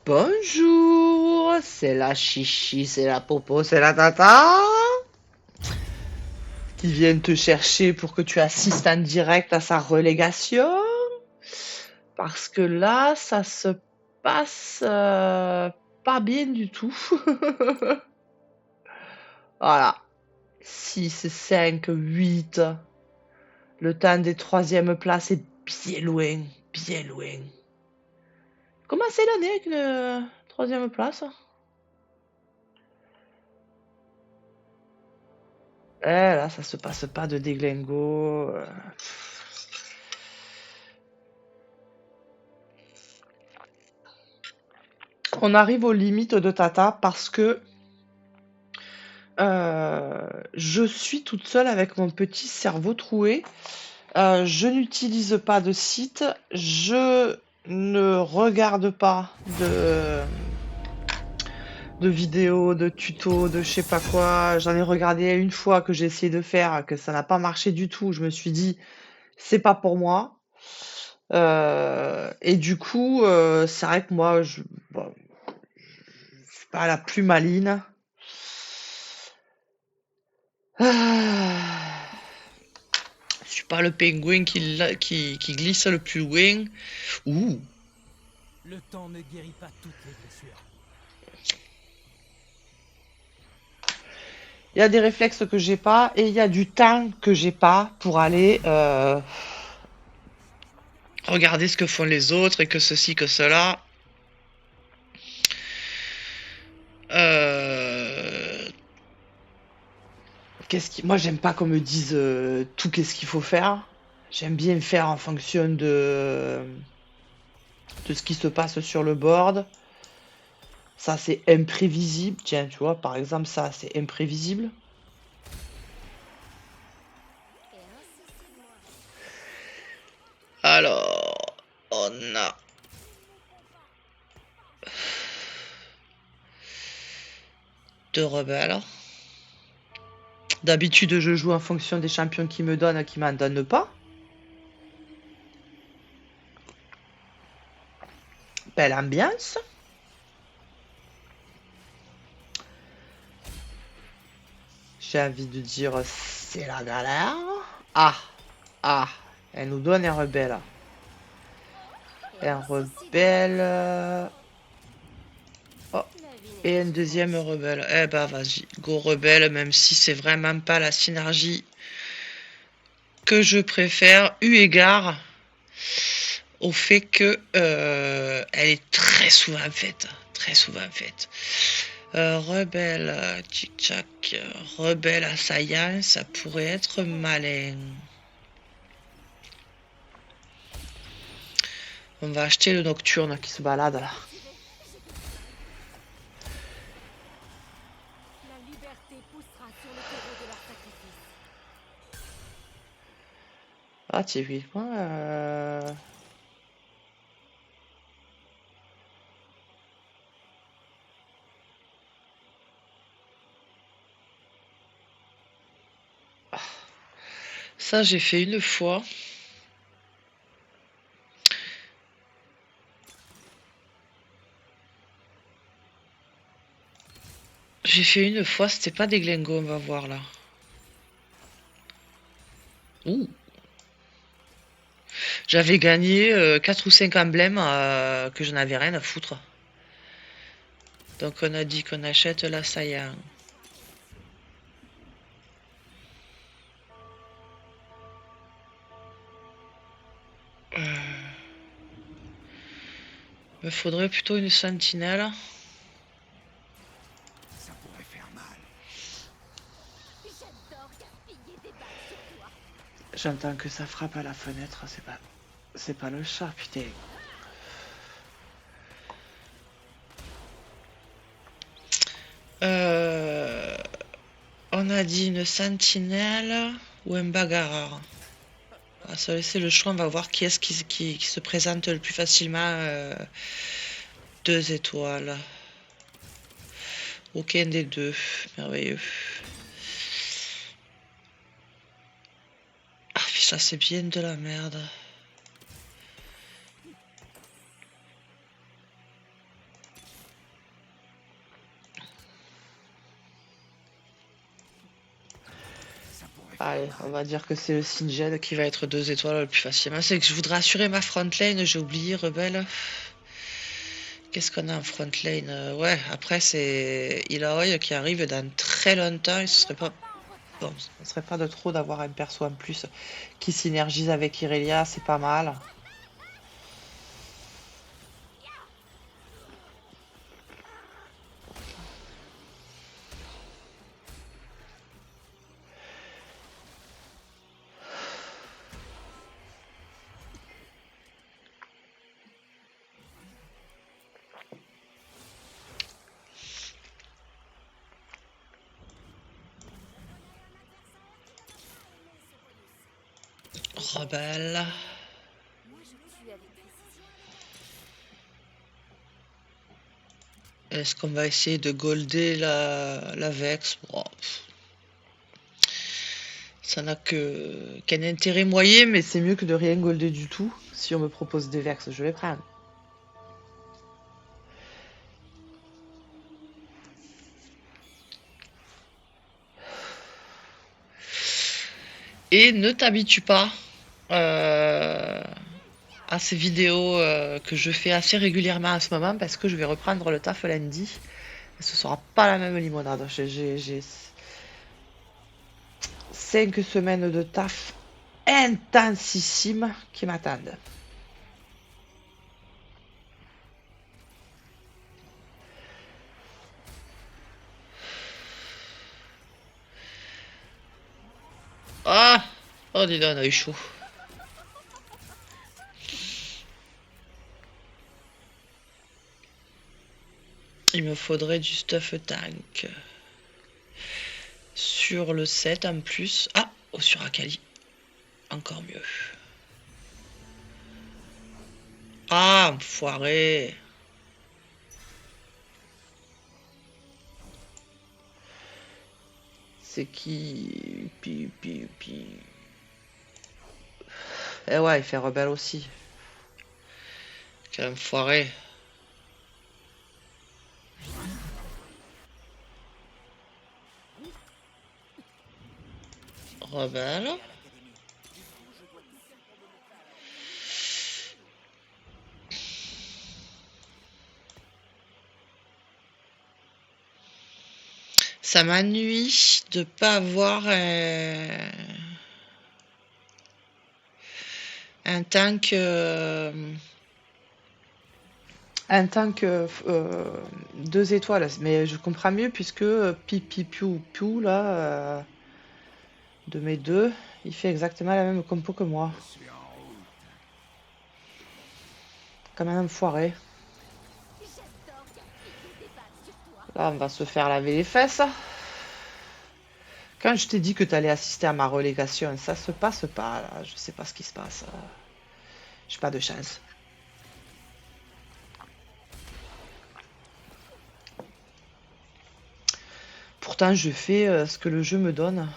Bonjour, c'est la chichi, c'est la popo, c'est la tata qui viennent te chercher pour que tu assistes en direct à sa relégation. Parce que là, ça se passe pas bien du tout. Voilà, 6, 5, 8. Le temps des troisièmes places est bien loin, bien loin. Comment c'est l'année avec une troisième place? Là, ça se passe pas de déglingo. On arrive aux limites de Tata parce que je suis toute seule avec mon petit cerveau troué. Je n'utilise pas de site. Je ne regarde pas de vidéos, de tutos, de je sais pas quoi. J'en ai regardé une fois que j'ai essayé de faire, que ça n'a pas marché du tout. Je me suis dit, c'est pas pour moi. Et du coup, c'est vrai que moi, bon, je suis pas la plus maline. Ah, je suis pas le pingouin qui glisse le plus loin. Ouh, Le temps ne guérit pas toutes les blessures. il y a des réflexes que j'ai pas et il y a du temps que j'ai pas pour aller regarder ce que font les autres et que ceci, que cela. Euh, Moi, j'aime pas qu'on me dise tout qu'est-ce qu'il faut faire. J'aime bien faire en fonction de ce qui se passe sur le board. Ça, c'est imprévisible. Tiens, tu vois, par exemple, ça, c'est imprévisible. Alors, on a deux rebelles. D'habitude, je joue en fonction des champions qui me donnent, qui m'en donnent pas. Belle ambiance. J'ai envie de dire, c'est la galère. Ah, ah, elle nous donne un rebelle. Un rebelle. Oh, et un deuxième rebelle. Eh bah, vas-y, go rebelle, même si c'est vraiment pas la synergie que je préfère, eu égard au fait que elle est très souvent faite. Très souvent faite. Rebelle, tchic-tchac, rebelle assaillant, ça pourrait être malin. On va acheter le nocturne qui se balade là. La liberté poussera sur le terreau de leur sacrifice. Ah, typiquement, ça, j'ai fait une fois. J'ai fait une fois, c'était pas des glingos, on va voir là. Ouh. J'avais gagné 4 ou 5 emblèmes que je n'avais rien à foutre. Donc on a dit qu'on achète l'assaillant. Me faudrait plutôt une sentinelle. Ça pourrait faire mal. J'adore gaspiller des balles sur toi. J'entends que ça frappe à la fenêtre, c'est pas le chat, putain. Euh, on a dit une sentinelle ou un bagarreur. On va se laisser le choix, on va voir qui est-ce qui se présente le plus facilement. 2 étoiles. Aucun des deux. Merveilleux. Ah, ça c'est bien de la merde. Allez, on va dire que c'est le Singed qui va être 2 étoiles le plus facilement. C'est que je voudrais assurer ma front lane, j'ai oublié, rebelle. Qu'est-ce qu'on a en front lane? Ouais, après c'est Ilaoi qui arrive dans très longtemps et ce serait pas... Bon, ce serait pas de trop d'avoir un perso en plus qui synergise avec Irelia, c'est pas mal. Rebelle. Moi, je tue avec précision. Est-ce qu'on va essayer de golder la Vex? Bon, ça n'a qu'un intérêt moyen, mais c'est mieux que de rien golder du tout. Si on me propose des Vex, je vais prendre. Et ne t'habitue pas à ces vidéos que je fais assez régulièrement en ce moment parce que je vais reprendre le taf lundi. Et ce sera pas la même limonade. J'ai 5 semaines de taf intensissime qui m'attendent. Ah! Oh, dis donc, on a eu chaud. Il me faudrait du stuff tank. Sur le 7 en plus. Ah! Oh, sur Akali. Encore mieux. Ah, enfoiré. C'est qui? Pi. Eh ouais, il fait rebelle aussi. Quel enfoiré. Rebelle. Ça m'ennuie de pas avoir un tank. Un tank 2 étoiles. Mais je comprends mieux puisque Pipi Piu là, de mes deux, il fait exactement la même compo que moi. Comme un enfoiré. J'adore gaspiller des balles sur toi. Là, on va se faire laver les fesses. Quand je t'ai dit que tu allais assister à ma relégation, ça se passe pas, là. Je sais pas ce qui se passe. J'ai pas de chance. Pourtant, je fais ce que le jeu me donne.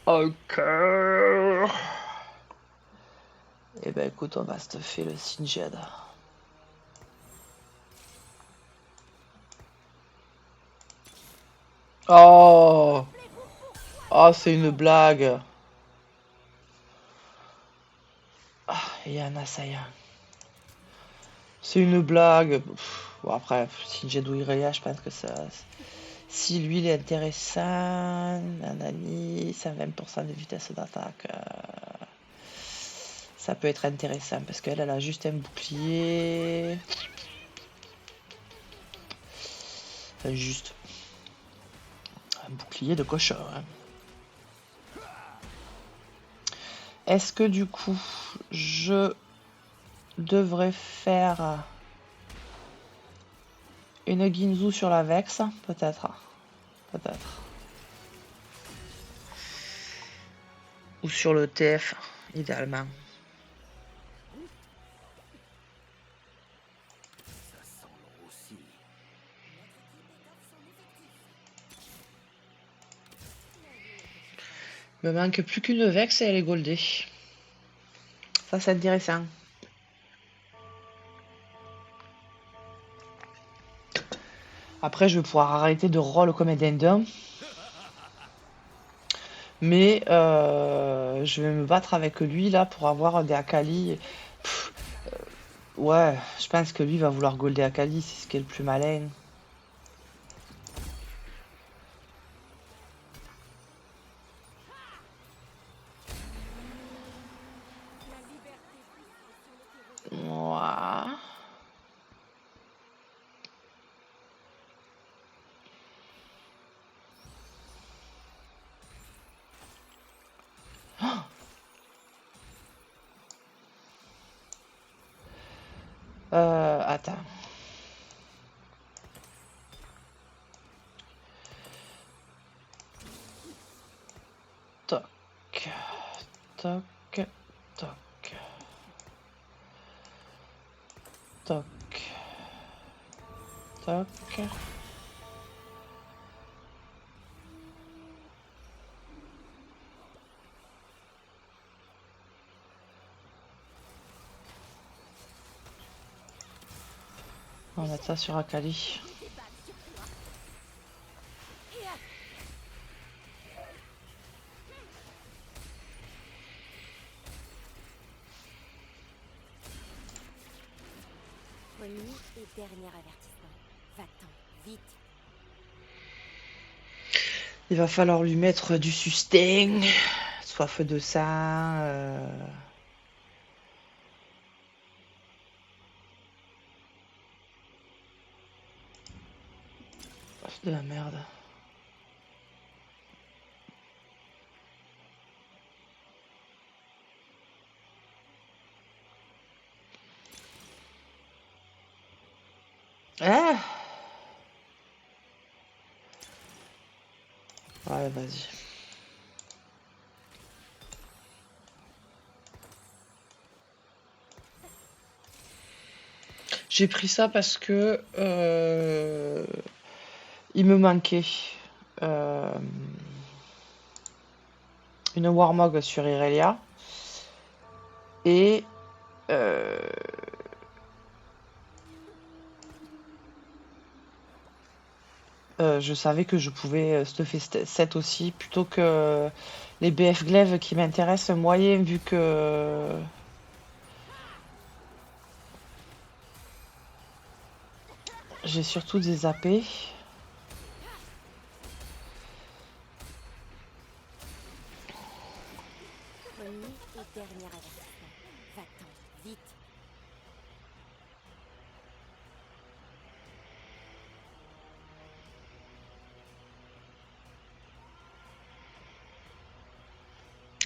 Ok. Eh ben écoute, on va se faire le Singed. Oh! Oh, c'est une blague. Ah, il y a un assaillant. C'est une blague. Bon, après, Singed ou Irelia, je pense que ça... Si lui, il est intéressant, nanani, 120% de vitesse d'attaque, ça peut être intéressant parce qu'elle, elle a juste un bouclier. Enfin, juste un bouclier de cochon. Hein. Est-ce que du coup, je devrais faire une Ginzu sur la Vex? Peut-être. Peut-être. Ou sur le TF, idéalement. Il me manque plus qu'une Vex et elle est goldée. Ça, c'est intéressant. Après, je vais pouvoir arrêter de roll comme Addendum. Mais je vais me battre avec lui là pour avoir des Akali. Pff, ouais, je pense que lui va vouloir golder Akali, c'est ce qui est le plus malin. La liberté poussera sur le terreau de leur Ouah. Attends. Toc, toc, toc, toc, toc. On va mettre ça sur Akali. débattent sur toi. Premier et dernier avertissement. Va-t'en, vite. Il va falloir lui mettre du sustain, soif de sang. C'est de la merde. Ah! Ouais, vas-y. J'ai pris ça parce que il me manquait une Warmog sur Irelia et je savais que je pouvais stuffer 7 aussi plutôt que les BF Glaive qui m'intéressent moyen vu que j'ai surtout des AP. Premier et dernier avertissement. Va-t'en, vite.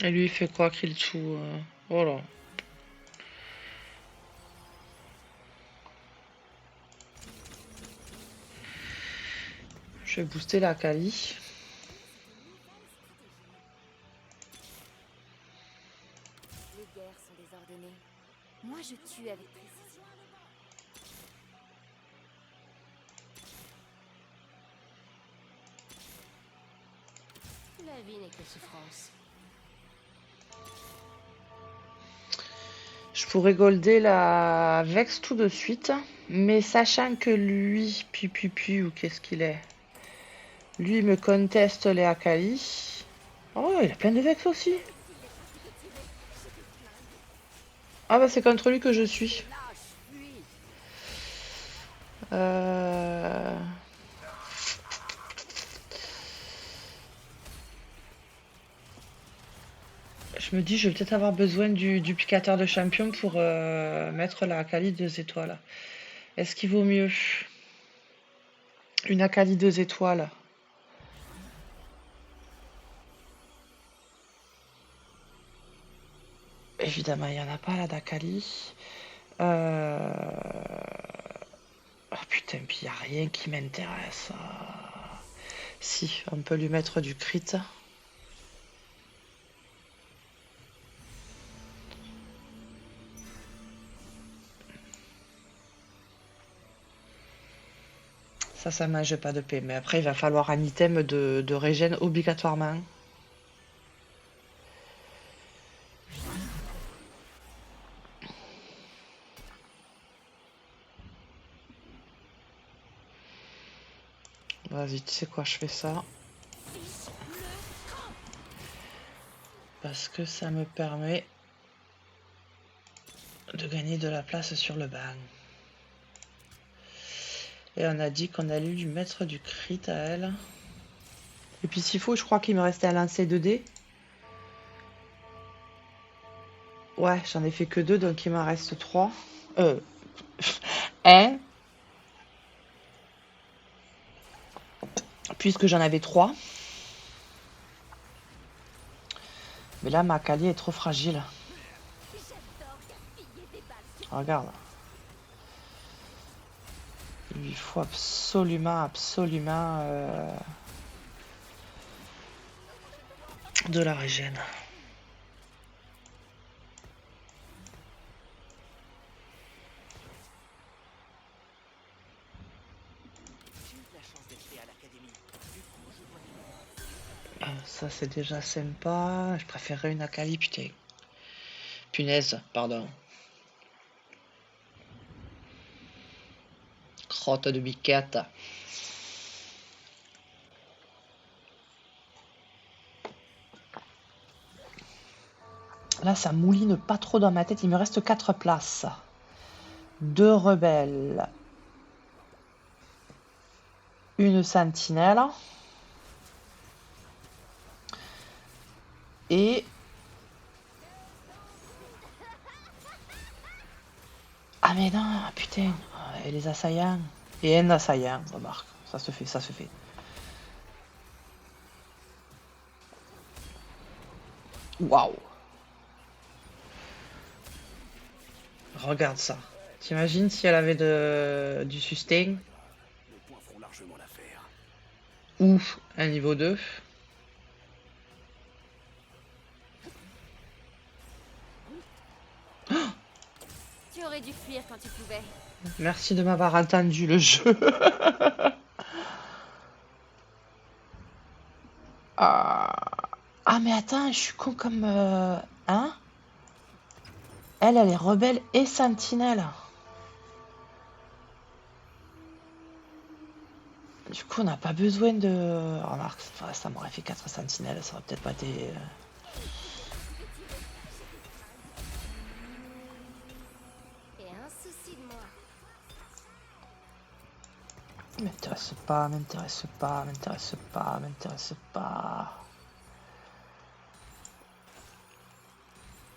Et lui il fait quoi qu'il tout voilà. Je vais booster la Kali. Les guerres sont désordonnées. Moi, je tue avec précision. La vie n'est que souffrance. Je pourrais golder la Vex tout de suite, mais sachant que lui, ou qu'est-ce qu'il est? Lui me conteste les Akali. Oh, il a plein de Vex aussi. Ah bah c'est contre lui que je suis. Lâche, fuis. Euh... Je me dis, je vais peut-être avoir besoin du duplicateur de champion pour mettre la Akali 2 étoiles. Est-ce qu'il vaut mieux une Akali 2 étoiles? Évidemment, il n'y en a pas là d'Akali. Ah putain, puis il n'y a rien qui m'intéresse. Si, on peut lui mettre du crit. Ça mange pas de paix. Mais après, il va falloir un item de régène obligatoirement. Vas-y, tu sais quoi, je fais ça. Parce que ça me permet de gagner de la place sur le banc. Et on a dit qu'on allait lui mettre du crit à elle. Et puis s'il faut, je crois qu'il me restait à lancer 2 dés. Ouais, j'en ai fait que 2, donc il m'en reste 3. 1. Puisque j'en avais 3. Mais là, ma Kali est trop fragile. Regarde. Il lui faut absolument de la régène. Ça c'est déjà sympa. Je préférerais une Akali, putain. Punaise, pardon. Crotte de biquette. Là, ça mouline pas trop dans ma tête. Il me reste 4 places. 2 rebelles. Une sentinelle. Et... Ah mais non, putain. Et les assaillants. Et un assaillant, remarque. Ça se fait, ça se fait. Waouh. Regarde ça. T'imagines si elle avait du sustain ou un niveau 2. Tu aurais dû fuir quand tu pouvais. Merci de m'avoir entendu le jeu. Ah mais attends, je suis con comme... Hein? Elle est rebelle et sentinelle. Du coup, on n'a pas besoin de... Remarque, ça m'aurait fait 4 sentinelles, ça aurait peut-être pas été... Et un souci de moi. M'intéresse pas, m'intéresse pas, m'intéresse pas, m'intéresse pas.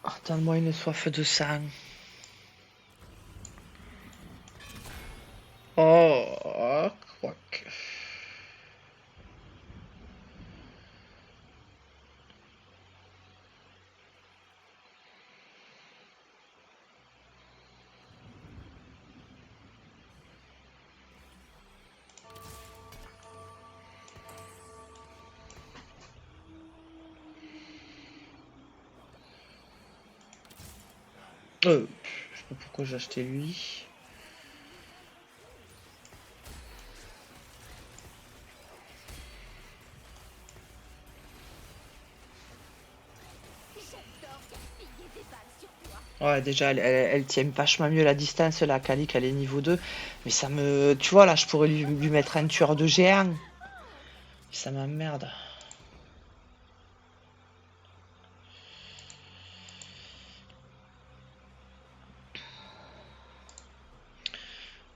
Oh, donne-moi une soif de sang. Oh, quoique. Je sais pas pourquoi j'ai acheté lui. Ouais, déjà, elle tient vachement mieux la distance, la Kali, qu'elle est niveau 2. Mais ça me... Tu vois, là, je pourrais lui mettre un tueur de géant. Ça m'emmerde.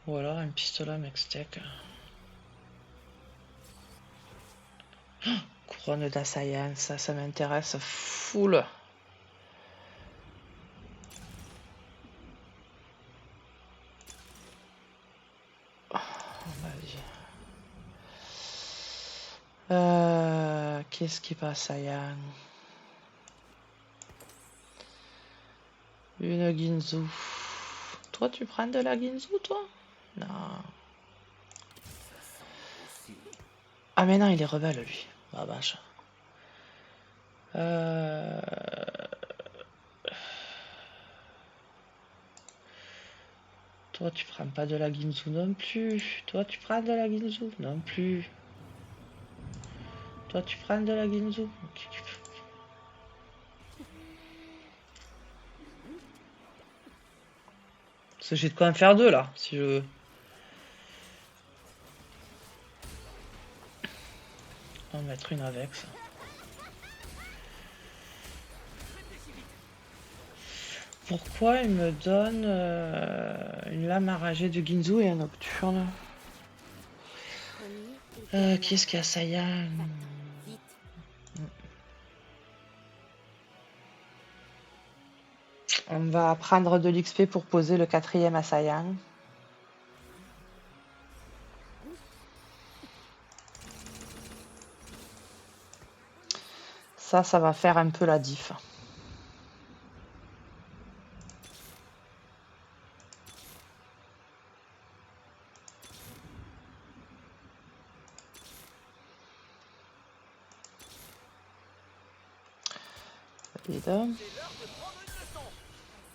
Ou alors un pistolet Mextec. Couronne d'assaillant, ça m'intéresse full. Qu'est-ce qui passe, Assaillant? Une Ginzu. Toi, tu prends de la Ginzu, toi? Non. Ah, mais non, il est rebelle, lui. Ah, vache. Toi, tu prends pas de la Ginzu non plus. Toi, tu prends de la Ginzu non plus. Toi, tu prends de la Ginzu. Parce que j'ai de quoi en faire deux, là, si je veux. mettre une avec ça. Pourquoi il me donne une lame arrachée de Ginzu et un nocturne? Premier et Qui est-ce qui a Saiyan? vite. On va prendre de l'XP pour poser le 4e à Saiyan. Ça va faire un peu la diff. Valide.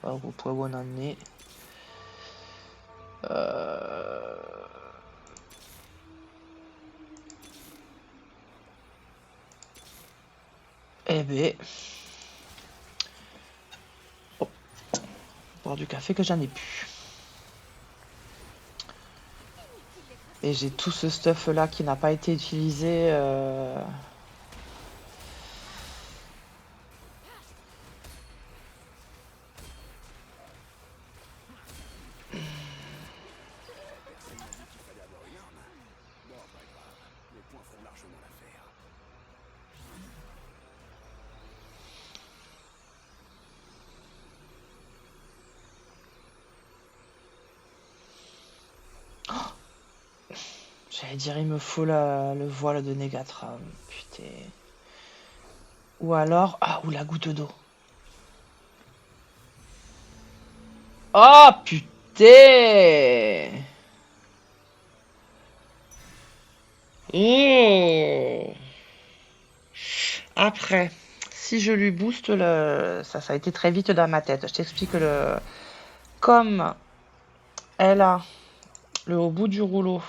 Vous pouvez vous en emmener. Eh ben. Oh. Boire du café que j'en ai plus. Et j'ai tout ce stuff là qui n'a pas été utilisé. J'allais dire, il me faut le voile de Négatram. Putain. Ou alors. Ah, ou la goutte d'eau. Oh putain. Oh. Après, si je lui booste le. Ça a été très vite dans ma tête. Je t'explique le. Comme elle a le au bout du rouleau.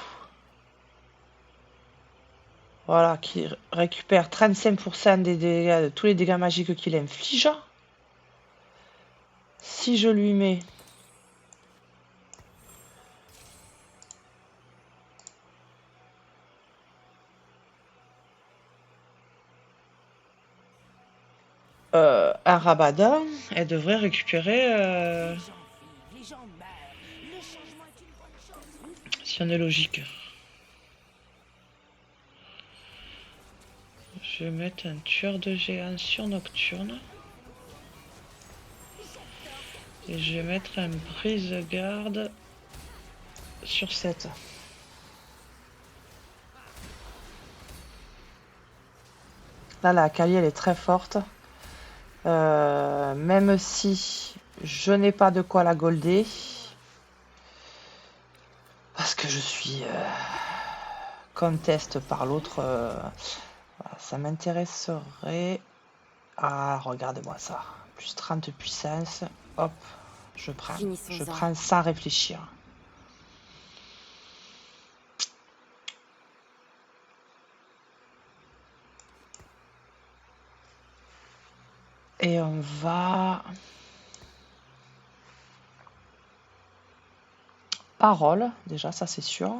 Voilà, qui récupère 35% des dégâts, de tous les dégâts magiques qu'il inflige. Si je lui mets un Rabadon, elle devrait récupérer, si on est logique. Je vais mettre un tueur de géants sur Nocturne. Et je vais mettre un brise-garde sur 7. Là, la Kali, elle est très forte. Même si je n'ai pas de quoi la golder. Parce que je suis contest par l'autre. Ça m'intéresserait. Ah, regardez-moi ça. Plus 30 puissance. Hop, je prends. Je prends sans réfléchir. Et on va... Parole, déjà, ça c'est sûr.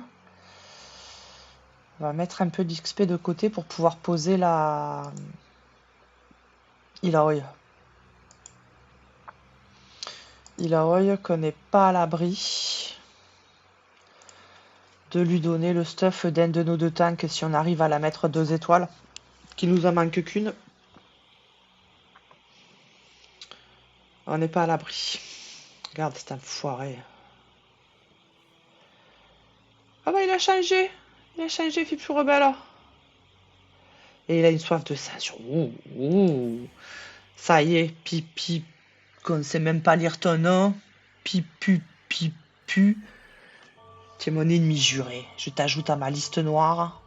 On va mettre un peu d'XP de côté pour pouvoir poser la... Ilaoi. Ilaoi qu'on n'est pas à l'abri de lui donner le stuff d'un de nos deux tanks si on arrive à la mettre 2 étoiles. Qu'il nous en manque qu'une. On n'est pas à l'abri. Regarde, c'est un foiré. Ah bah il a changé. Il a changé, Fipsou Rebelle. Et il a une soif de sang sur... Ouh. Ça y est, pipi. Qu'on ne sait même pas lire ton nom. Pipu, pipu. Tu es mon ennemi juré. Je t'ajoute à ma liste noire.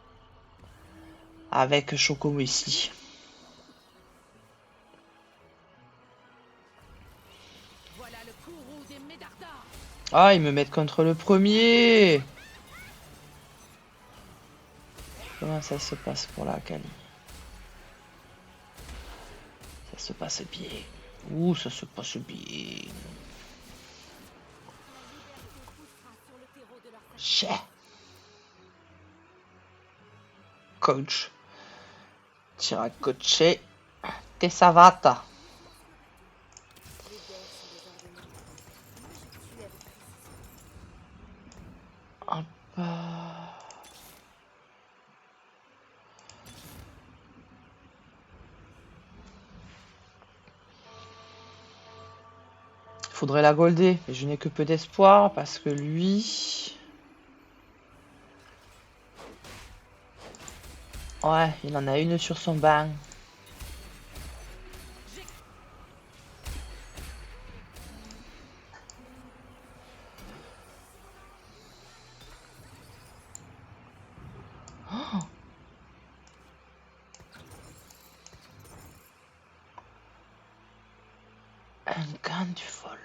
Avec Choco Wesley. Ah, ils me mettent contre le premier. Comment ça se passe pour la Kali? Ça se passe bien. Ouh, ça se passe bien. Chais. Coach. Tiracoche. Che savata. Les guerres sont désordonnées. Moi, je tue avec précision. Hop. Faudrait la golder, mais je n'ai que peu d'espoir parce que lui... Ouais, il en a une sur son banc. Oh, un gant du voleur.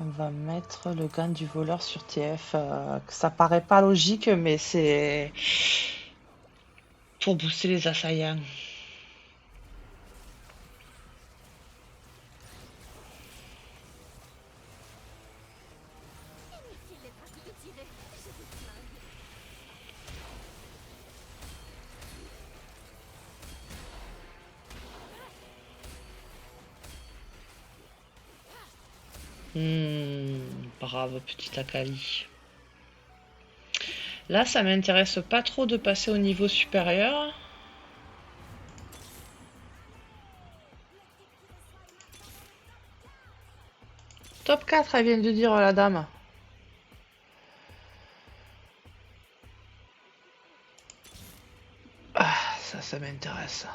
On va mettre le gant du voleur sur TF. Ça paraît pas logique, mais c'est pour booster les assaillants. Inutile d'être à coup de tirer. J'ai des flingues. Brave petit Akali. Là, ça m'intéresse pas trop de passer au niveau supérieur. Top 4, elle vient de dire la dame. Ah, ça m'intéresse.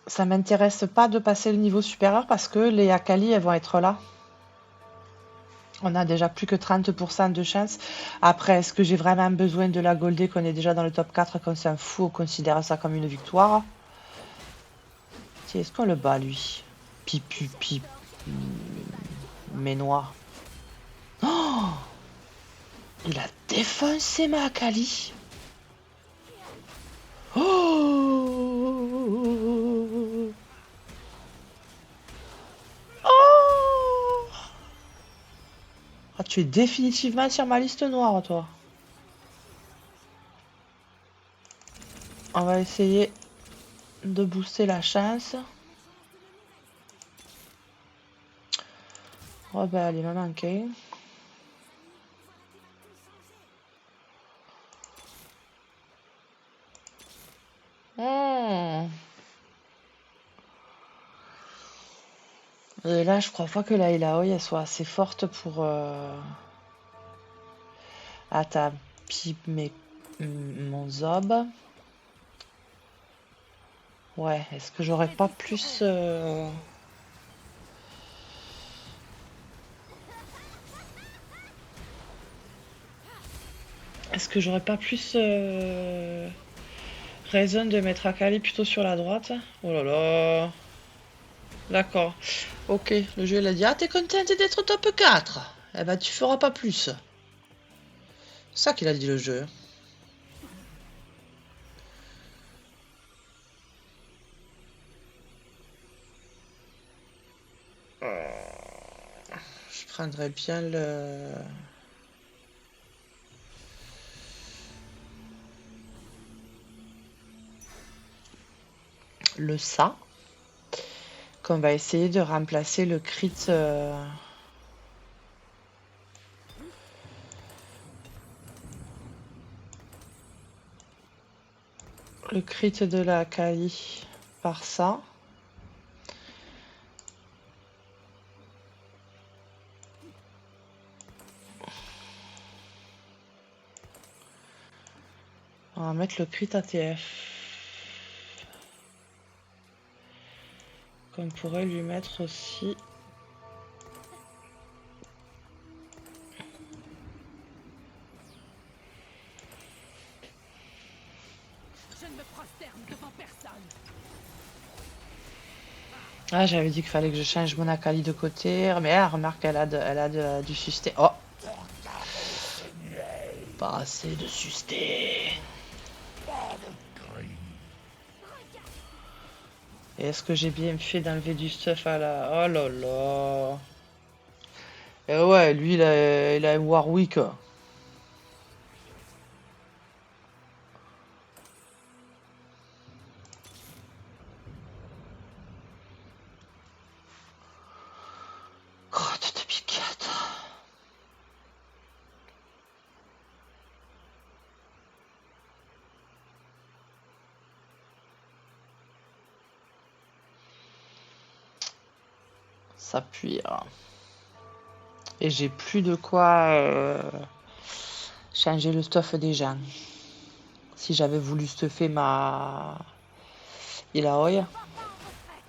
Ça m'intéresse pas de passer le niveau supérieur parce que les Akali, elles vont être là. On a déjà plus que 30% de chance. Après, est-ce que j'ai vraiment besoin de la golder qu'on est déjà dans le top 4, qu'on s'en fout, on considère ça comme une victoire? Tiens, est-ce qu'on le bat, lui? Pipu, pip. Ménois. Oh, il a défoncé ma Akali. Oh, oh. Ah, tu es définitivement sur ma liste noire, toi. On va essayer de booster la chance. Oh bah, il m'a manqué. Et là, je crois pas que la Ilaoi elle soit assez forte pour pipe mon Zob. Ouais, est-ce que j'aurais pas plus Est-ce que j'aurais pas plus raison de mettre Akali plutôt sur la droite? Oh là là. D'accord. Ok, le jeu il a dit ah t'es contente d'être top 4. Eh ben tu feras pas plus. C'est ça qu'il a dit le jeu. Je prendrais bien le ça. Qu'on va essayer de remplacer le crit. Le crit de la Kali par ça. On va mettre le crit ATF. Qu'on pourrait lui mettre aussi. Je ne me prosterne devant personne. Ah, j'avais dit qu'il fallait que je change mon Akali de côté. Mais remarque, elle a du sustain. Oh! Pas assez de sustain. Et est-ce que j'ai bien fait d'enlever du stuff à la... Oh là là. Et ouais, lui, il a un Warwick. Crotte de piquette. Ça pue. Et j'ai plus de quoi changer le stuff des gens. Si j'avais voulu stuffer ma Ilaoi.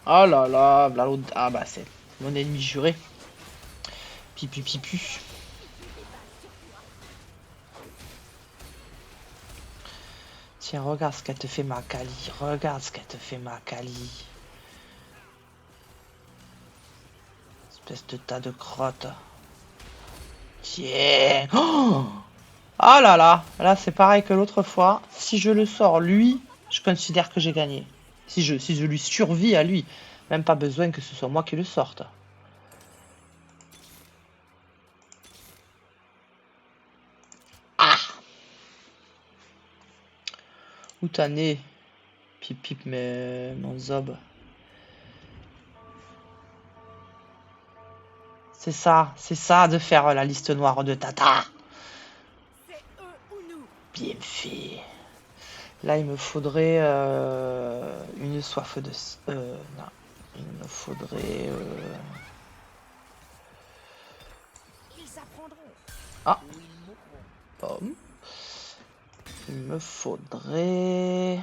Oh là là, Blalo. Ah bah c'est mon ennemi juré. Pipu pipu. Tiens, regarde ce qu'elle te fait ma Kali. Regarde ce qu'elle te fait ma Kali. Espèce de tas de crottes. Tiens. Oh là là. Là c'est pareil que l'autre fois. Si je le sors lui, je considère que j'ai gagné. Si je lui survis à lui. Même pas besoin que ce soit moi qui le sorte. Ah. Où t'en es? Pip pip mais mon zob. C'est ça de faire la liste noire de Tata. C'est eux ou nous. Bien fait. Là, il me faudrait une soif de... non. Il me faudrait... Ils apprendront. Ah. Ou ils mourront. Pomme. Il me faudrait...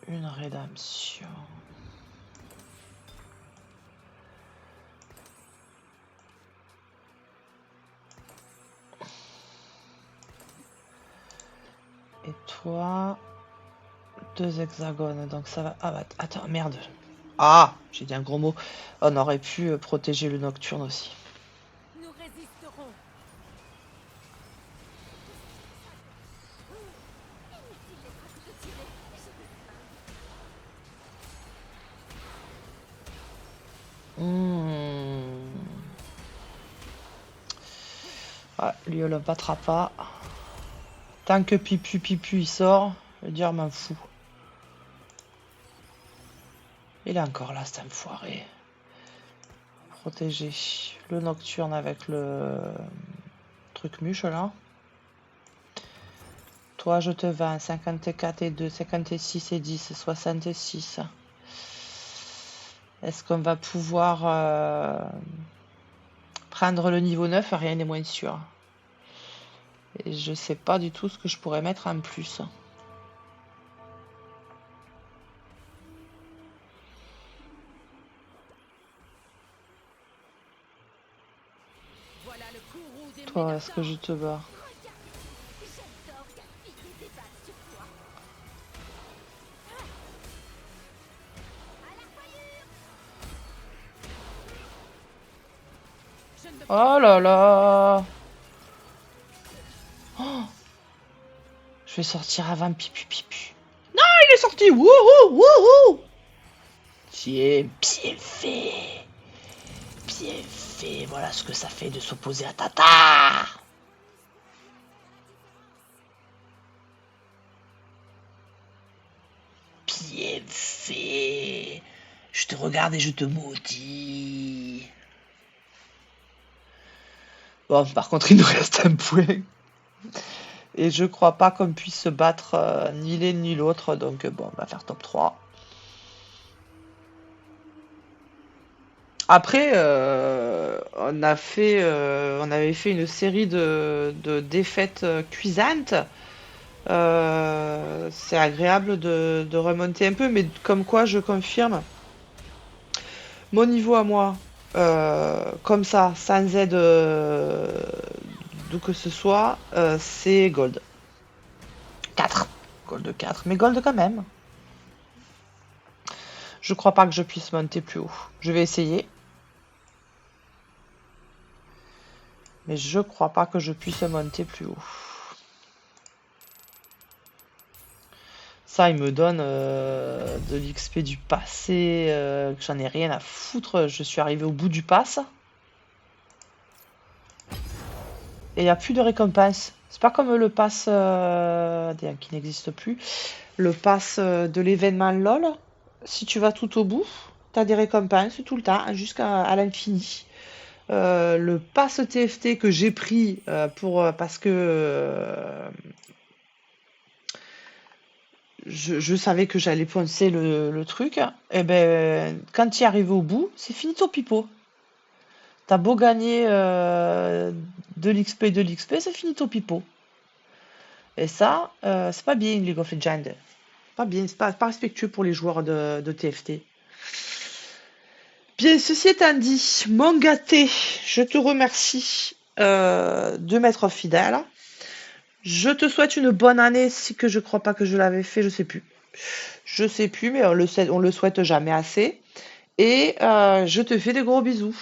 une rédemption. Et toi, 2 hexagones, donc ça va... Ah bah, attends, merde. Ah, j'ai dit un gros mot. On aurait pu protéger le nocturne aussi. Nous résisterons. Inutile les traces de tirer. Ouais, lui, on le battra pas. Tant que Pipu Pipu il sort, je veux dire, m'en fous. Il est encore là, cet enfoiré. Protéger le nocturne avec le truc muche là. Toi, je te vends 54 et 2, 56 et 10, 66. Est-ce qu'on va pouvoir prendre le niveau 9? Rien n'est moins sûr. Et je sais pas du tout ce que je pourrais mettre en plus. Voilà le courroux des Toi, est-ce que je Minotaures. te bats? J'adore gaspiller des balles sur toi. À la voyure. Je ne me Oh là là! Oh, je vais sortir avant Pipu Pipu. Non, il est sorti! Wouhou! Wouhou! Tiens, bien fait! Bien fait! Voilà ce que ça fait de s'opposer à Tata! Bien fait! Je te regarde et je te maudis. Bon, par contre, il nous reste un point. Et je crois pas qu'on puisse se battre ni l'un ni l'autre. Donc, bon, on va faire top 3. Après, on avait fait une série de défaites cuisantes. C'est agréable de remonter un peu, mais comme quoi je confirme, mon niveau à moi, comme ça, sans aide d'où que ce soit, c'est gold. 4. Gold 4, mais gold quand même. Je crois pas que je puisse monter plus haut. Je vais essayer. Mais je crois pas que je puisse monter plus haut. Ça, il me donne de l'XP du passé, que j'en ai rien à foutre. Je suis arrivé au bout du pass. Et il n'y a plus de récompense. C'est pas comme le pass qui n'existe plus. Le pass de l'événement LOL. Si tu vas tout au bout, tu as des récompenses tout le temps, jusqu'à l'infini. Le pass TFT que j'ai pris parce que je savais que j'allais poncer le truc, et ben quand tu y arrives au bout, c'est fini ton pipeau. T'as beau gagner de l'XP, c'est fini ton pipeau. Et ça, c'est pas bien, League of Legends. Pas bien, c'est pas respectueux pour les joueurs de TFT. Bien, ceci étant dit, mon gâté, je te remercie de m'être fidèle. Je te souhaite une bonne année, si que je crois pas que je l'avais fait, je sais plus. Je sais plus, mais on le souhaite jamais assez. Et je te fais des gros bisous.